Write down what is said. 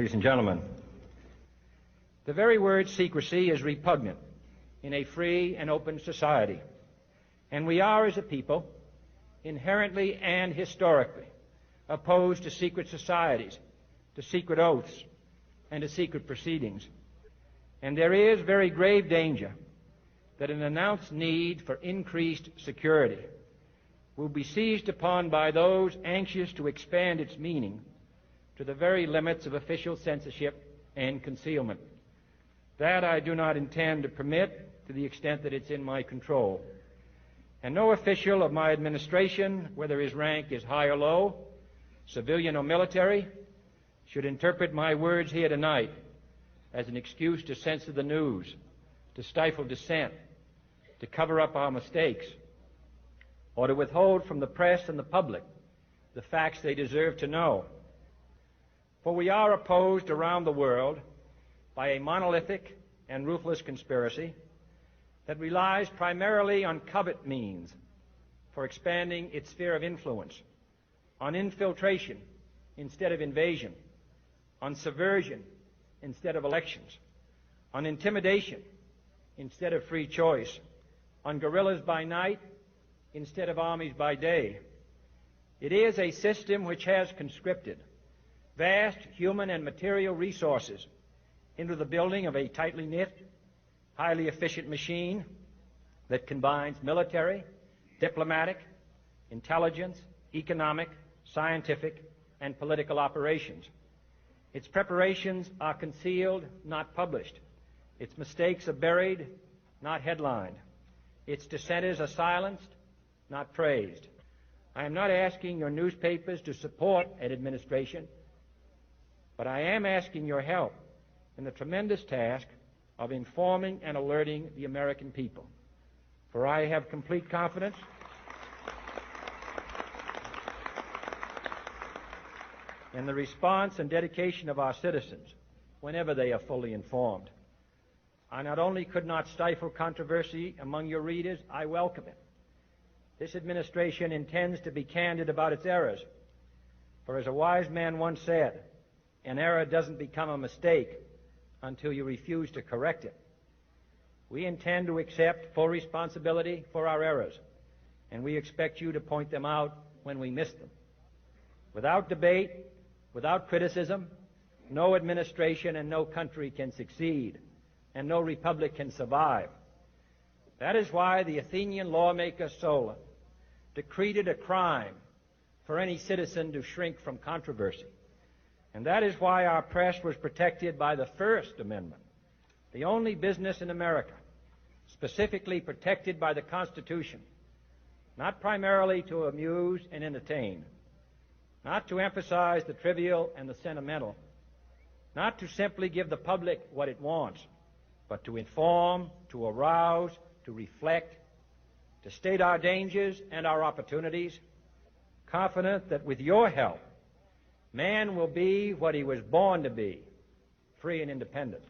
Ladies and gentlemen, the very word secrecy is repugnant in a free and open society, and we are, as a people, inherently and historically opposed to secret societies, to secret oaths, and to secret proceedings. And there is very grave danger that an announced need for increased security will be seized upon by those anxious to expand its meaning to the very limits of official censorship and concealment. That I do not intend to permit to the extent that it's in my control. And no official of my administration, whether his rank is high or low, civilian or military, should interpret my words here tonight as an excuse to censor the news, to stifle dissent, to cover up our mistakes, or to withhold from the press and the public the facts they deserve to know. For we are opposed around the world by a monolithic and ruthless conspiracy that relies primarily on covert means for expanding its sphere of influence, on infiltration instead of invasion, on subversion instead of elections, on intimidation instead of free choice, on guerrillas by night instead of armies by day. It is a system which has conscripted vast human and material resources into the building of a tightly knit, highly efficient machine that combines military, diplomatic, intelligence, economic, scientific, and political operations. Its preparations are concealed, not published. Its mistakes are buried, not headlined. Its dissenters are silenced, not praised. I am not asking your newspapers to support an administration, but I am asking your help in the tremendous task of informing and alerting the American people. For I have complete confidence in the response and dedication of our citizens whenever they are fully informed. I not only could not stifle controversy among your readers, I welcome it. This administration intends to be candid about its errors. For as a wise man once said, an error doesn't become a mistake until you refuse to correct it. We intend to accept full responsibility for our errors, and we expect you to point them out when we miss them. Without debate, without criticism, no administration and no country can succeed, and no republic can survive. That is why the Athenian lawmaker Solon decreed it a crime for any citizen to shrink from controversy. And that is why our press was protected by the First Amendment, the only business in America specifically protected by the Constitution, not primarily to amuse and entertain, not to emphasize the trivial and the sentimental, not to simply give the public what it wants, but to inform, to arouse, to reflect, to state our dangers and our opportunities, confident that with your help, man will be what he was born to be, free and independent.